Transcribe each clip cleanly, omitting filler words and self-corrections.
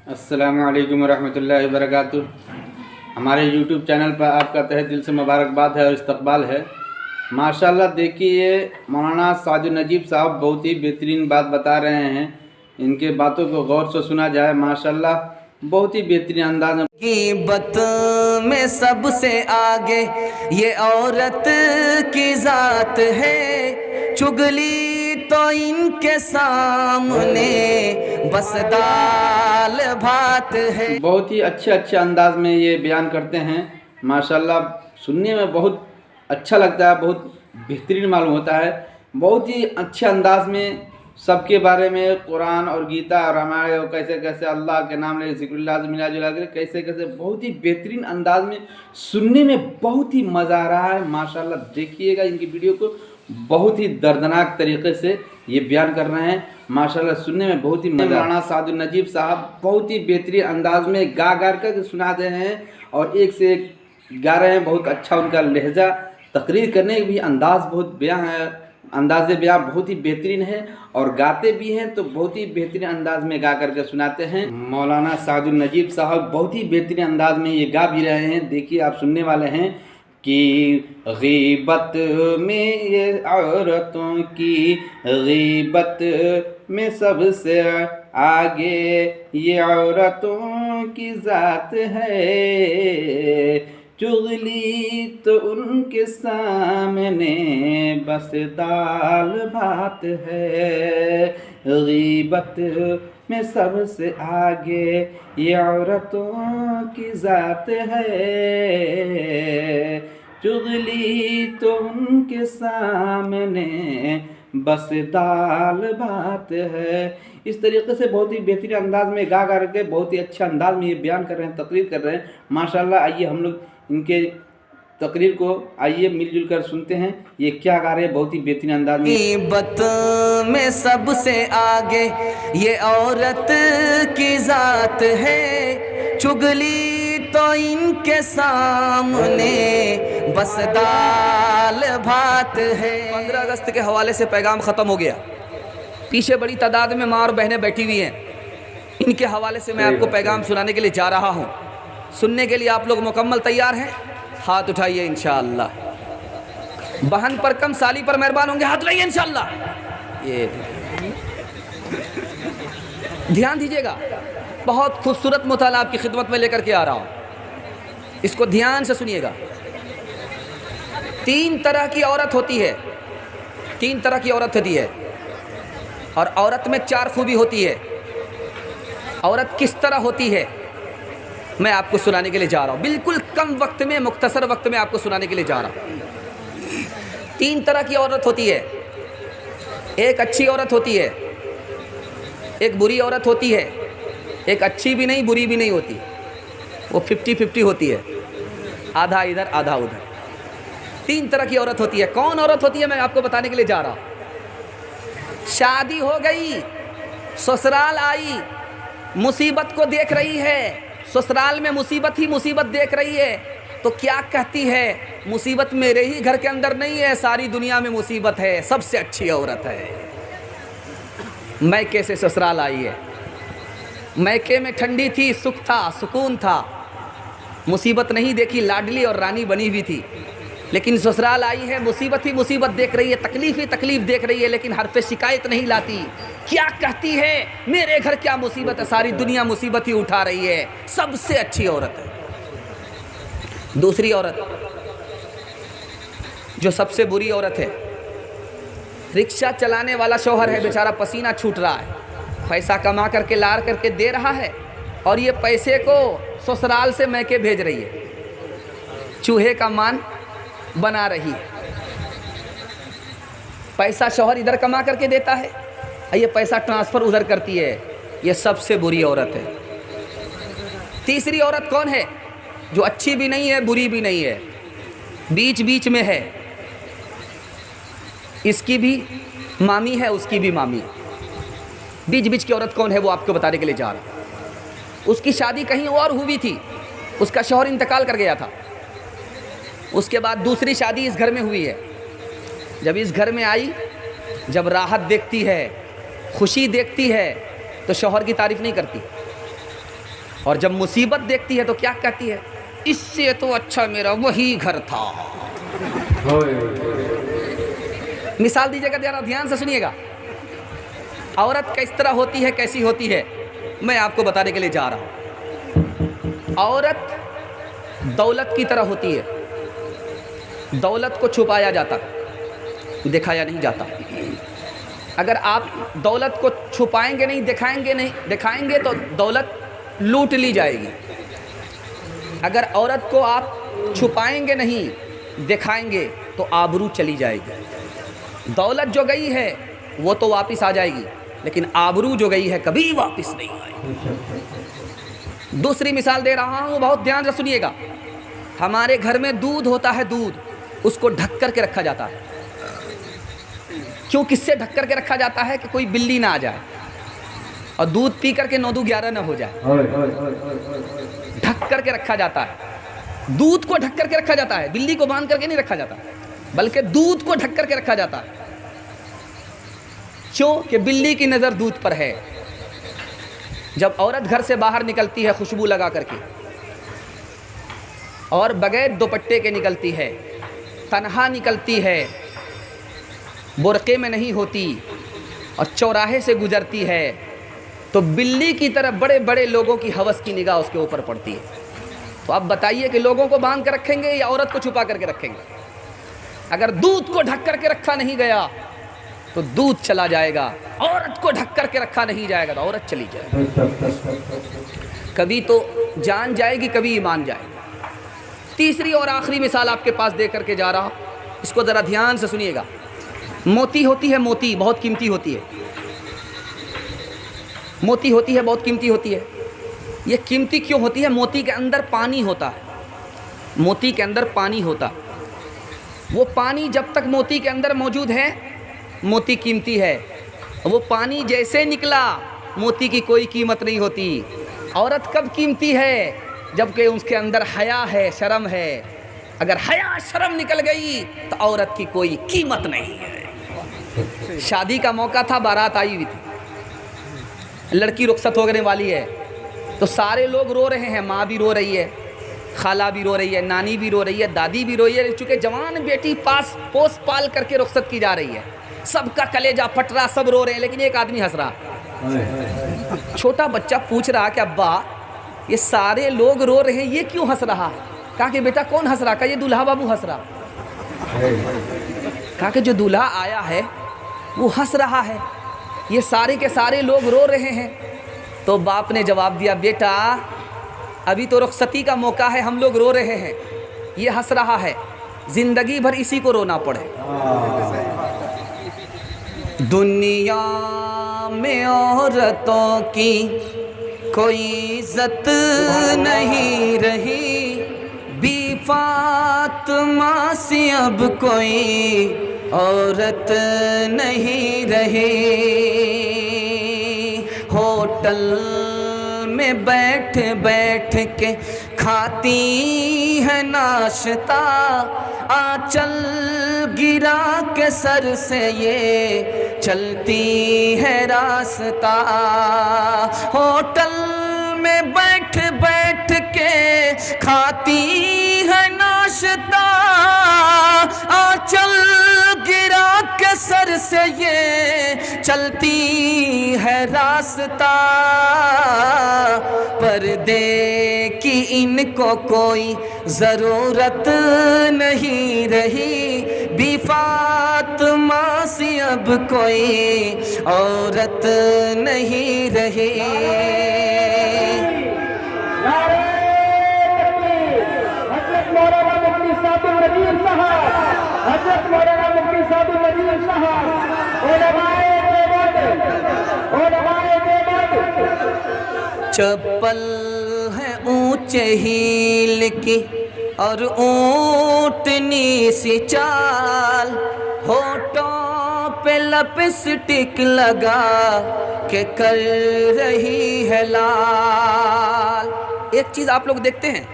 अस्सलामु अलैकुम रहमतुल्लाहि व बरकातुहू। हमारे YouTube चैनल पर आपका तहे दिल से मुबारकबाद है और इस्तकबाल है। माशाल्लाह देखिए, मौलाना साजुन नजीब साहब बहुत ही बेहतरीन बात बता रहे हैं। इनके बातों को गौर से सुना जाए, माशाल्लाह बहुत ही बेहतरीन अंदाज में। ग़ीबत में सबसे आगे ये औरत की ज़ात है, चुगली तो इनके सामने बस दाल भात है। बहुत ही अच्छे अंदाज में ये बयान करते हैं। माशाल्लाह सुनने में बहुत अच्छा लगता है, बहुत बेहतरीन मालूम होता है। बहुत ही अच्छे अंदाज में सबके बारे में कुरान और गीता और रामायण और कैसे कैसे अल्लाह के नाम ले ज़िक्रुल्लाह मिला-जुला कर कैसे कैसे बहुत ही बेहतरीन अंदाज में सुनने में बहुत ही मज़ा आ रहा है। माशाल्लाह देखिएगा इनकी वीडियो को, बहुत ही दर्दनाक तरीके से ये बयान कर रहे हैं। माशाल्लाह सुनने में बहुत ही मज़ा। मौलाना साजुन नजीब साहब बहुत ही बेहतरीन अंदाज में गा कर सुना रहे हैं और एक से एक गा रहे हैं। बहुत अच्छा उनका लहजा, तकरीर करने की भी अंदाज़ बहुत बयां है, अंदाज़ बयां बहुत ही बेहतरीन है और गाते भी हैं तो बहुत ही बेहतरीन अंदाज में गा करके सुनाते हैं। मौलाना साजुन नजीब साहब बहुत ही बेहतरीन अंदाज में ये गा भी रहे हैं। देखिए आप सुनने वाले हैं कि ग़ीबत में ये औरतों की ग़ीबत में सबसे आगे ये औरतों की ज़ात है, चुगली तो उनके सामने बस दाल भात है। ग़ीबत में सबसे आगे ये औरतों की ज़ात है, चुगली तो उनके सामने बस दाल भात है। इस तरीके से बहुत ही बेहतरीन अंदाज में गा करके बहुत ही अच्छे अंदाज में ये बयान कर रहे हैं, तकरीर कर रहे हैं। माशाल्लाह आइए हम लोग इनके तकरीर को आइए मिलजुल कर सुनते हैं ये क्या गा रहे हैं बहुत ही बेहतरीन अंदाज में। ग़ीबत में सबसे आगे ये औरत की ज़ात है, चुगली तो इनके सामने बस दाल भात है। 15 अगस्त के हवाले से पैगाम ख़त्म हो गया। पीछे बड़ी तादाद में माँ और बहनें बैठी हुई हैं। इनके हवाले से मैं आपको पैगाम सुनाने के लिए जा रहा हूँ। सुनने के लिए आप लोग मुकम्मल तैयार हैं? हाथ उठाइए इंशाअल्लाह। बहन पर कम, साली पर मेहरबान होंगे, हाथ उठाइए इंशाअल्लाह। ये ध्यान दीजिएगा, बहुत खूबसूरत मुताला आपकी खिदमत में लेकर के आ रहा हूँ, इसको ध्यान से सुनिएगा। 3 तरह की औरत होती है, 3 तरह की औरत होती है और औरत में 4 खूबी होती है। औरत किस तरह होती है मैं आपको सुनाने के लिए जा रहा हूँ। बिल्कुल कम वक्त में, मुख्तसर वक्त में आपको सुनाने के लिए जा रहा हूँ। 3 तरह की औरत होती है। एक अच्छी औरत होती है, एक बुरी औरत होती है, एक अच्छी भी नहीं बुरी भी नहीं होती, वो 50-50 होती है, आधा इधर आधा उधर। 3 तरह की औरत होती है। कौन औरत होती है मैं आपको बताने के लिए जा रहा हूँ। शादी हो गई, ससुराल आई, मुसीबत को देख रही है, ससुराल में मुसीबत ही मुसीबत देख रही है, तो क्या कहती है, मुसीबत मेरे ही घर के अंदर नहीं है, सारी दुनिया में मुसीबत है, सबसे अच्छी औरत है। मैके से ससुराल आई है, मैके में ठंडी थी, सुख था, सुकून था, मुसीबत नहीं देखी, लाडली और रानी बनी हुई थी। लेकिन ससुराल आई है, मुसीबत ही मुसीबत देख रही है, तकलीफ ही तकलीफ देख रही है, लेकिन हर पे शिकायत नहीं लाती। क्या कहती है, मेरे घर क्या मुसीबत है, सारी दुनिया मुसीबत ही उठा रही है, सबसे अच्छी औरत है। दूसरी औरत जो सबसे बुरी औरत है, रिक्शा चलाने वाला शौहर है, बेचारा पसीना छूट रहा है, पैसा कमा करके ला करके दे रहा है और ये पैसे को ससुराल से मैके भेज रही है, चूहे का मान बना रही है। पैसा शौहर इधर कमा करके देता है, ये पैसा ट्रांसफ़र उधर करती है, ये सबसे बुरी औरत है। तीसरी औरत कौन है, जो अच्छी भी नहीं है बुरी भी नहीं है, बीच बीच में है, इसकी भी मामी है उसकी भी मामी है। बीच बीच की औरत कौन है वो आपको बताने के लिए जा रहा हूँ। उसकी शादी कहीं और हुई थी, उसका शौहर इंतकाल कर गया था, उसके बाद दूसरी शादी इस घर में हुई है। जब इस घर में आई, जब राहत देखती है, खुशी देखती है, तो शौहर की तारीफ़ नहीं करती, और जब मुसीबत देखती है तो क्या कहती है, इससे तो अच्छा मेरा वही घर था। मिसाल दीजिएगा, जरा ध्यान से सुनिएगा। औरत किस तरह होती है, कैसी होती है, मैं आपको बताने के लिए जा रहा हूँ। औरत दौलत की तरह होती है। दौलत को छुपाया जाता, दिखाया नहीं जाता। अगर आप दौलत को छुपाएंगे नहीं, दिखाएंगे तो दौलत लूट ली जाएगी। अगर औरत को आप छुपाएंगे नहीं, दिखाएंगे तो आबरू चली जाएगी। दौलत जो गई है वो तो वापस आ जाएगी, लेकिन आबरू जो गई है कभी वापस नहीं आएगी। दूसरी मिसाल दे रहा हूँ, बहुत ध्यान से सुनिएगा। हमारे घर में दूध होता है, दूध उसको ढक कर के रखा जाता है। क्यों, किससे ढक कर के रखा जाता है? कि कोई बिल्ली ना आ जाए और दूध पी करके 9 दू 11 ना हो जाए। ढक करके रखा जाता है। दूध को ढक करके रखा जाता है, बिल्ली को बांध करके नहीं रखा जाता, बल्कि दूध को ढक करके रखा जाता है। क्यों? कि बिल्ली की नज़र दूध पर है। जब औरत घर से बाहर निकलती है खुशबू लगा करके और बगैर दुपट्टे के निकलती है, तन्हा निकलती है, बुर्के में नहीं होती और चौराहे से गुजरती है, तो बिल्ली की तरह बड़े बड़े लोगों की हवस की निगाह उसके ऊपर पड़ती है। तो आप बताइए कि लोगों को बांध कर रखेंगे या औरत को छुपा करके रखेंगे? अगर दूध को ढक करके रखा नहीं गया तो दूध चला जाएगा, औरत को ढक करके रखा नहीं जाएगा तो औरत चली जाएगी। कभी तो जान जाएगी, कभी ईमान जाएगा। तीसरी और आखिरी मिसाल आपके पास दे करके जा रहा हूँ, इसको ज़रा ध्यान से सुनिएगा। मोती होती है, मोती बहुत कीमती होती है। मोती होती है, बहुत कीमती होती है। ये कीमती क्यों होती है? मोती के अंदर पानी होता है। मोती के अंदर पानी होता, वो पानी जब तक मोती के अंदर मौजूद है मोती कीमती है। वो पानी जैसे निकला मोती की कोई कीमत नहीं होती। औरत कब कीमती है? जबकि उसके अंदर हया है, शर्म है। अगर हया शर्म निकल गई तो औरत की कोई कीमत नहीं है। शादी का मौका था, बारात आई हुई थी, लड़की रुखसत होने वाली है, तो सारे लोग रो रहे हैं। माँ भी रो रही है, खाला भी रो रही है, नानी भी रो रही है, दादी भी रो रही है। चूँकि जवान बेटी पास पोस पाल करके रुखसत की जा रही है, सबका कलेजा फट रहा, सब रो रहे हैं, लेकिन एक आदमी हंस रहा। छोटा बच्चा पूछ रहा कि अब्बा ये सारे लोग रो रहे हैं, ये क्यों हंस रहा है? कहा कि बेटा कौन हंस रहा? कहा ये दूल्हा बाबू हंस रहा। कहा कि जो दूल्हा आया है वो हंस रहा है, ये सारे के सारे लोग रो रहे हैं। तो बाप ने जवाब दिया, बेटा अभी तो रुखसती का मौका है, हम लोग रो रहे हैं, ये हंस रहा है, जिंदगी भर इसी को रोना पड़े। दुनिया में औरतों की कोई इज्जत नहीं रही, बी फातिमा सी अब कोई औरत नहीं रही। होटल में बैठ बैठ के खाती है नाश्ता, आंचल गिरा के सर से ये चलती है रास्ता। होटल में बैठ बैठ के खाती है नाश्ता, आंचल गिरा के सर से ये चलती है रास्ता। पर्दे की इनको कोई ज़रूरत नहीं रही, बी फातिमा सी अब कोई औरत नहीं रही। चप्पल है ऊंचे हील की और ऊंटनी सी चाल, होठों पे लिपस्टिक लगा के कर रही है लाल। एक चीज़ आप लोग देखते हैं,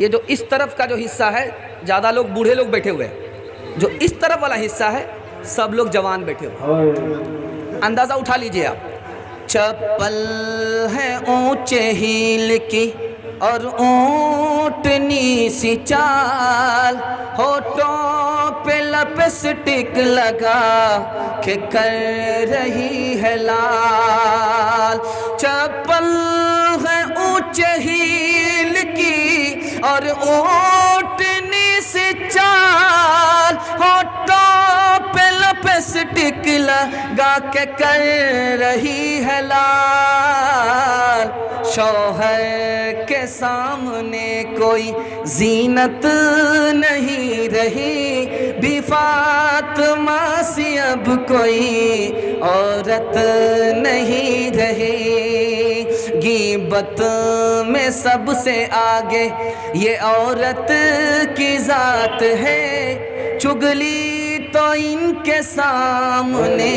ये जो इस तरफ का जो हिस्सा है ज़्यादा लोग बूढ़े लोग बैठे हुए हैं, जो इस तरफ वाला हिस्सा है सब लोग जवान बैठे हुए हैं। अंदाज़ा उठा लीजिए आप, चप्पल है ऊंचे हील की और ऊंटनी सी चाल, होठों पे लिपस्टिक लगा के कर रही है लाल। चप्पल है ऊंचे हील की और ऊंटनी सी चाल, होठों पे लिपस्टिक लगा के कर रही है लाल। शौहर के सामने कोई जीनत नहीं रही, भी फातिमा सी अब कोई औरत नहीं रही। गीबत में सबसे आगे ये औरत की जात है, चुगली तो इनके सामने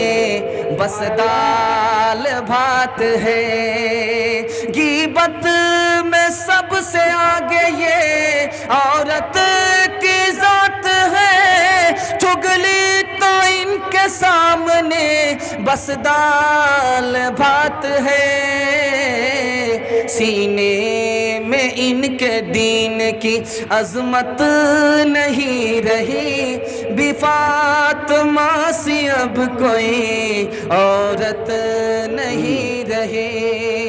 बस दाल भात है। गीबत में सबसे आगे ये औरत की जात है, चुगली तो इनके सामने बस दाल भात है। सीने में इनके दीन की अजमत नहीं रही, भी फातिमा सी अब कोई औरत नहीं रही।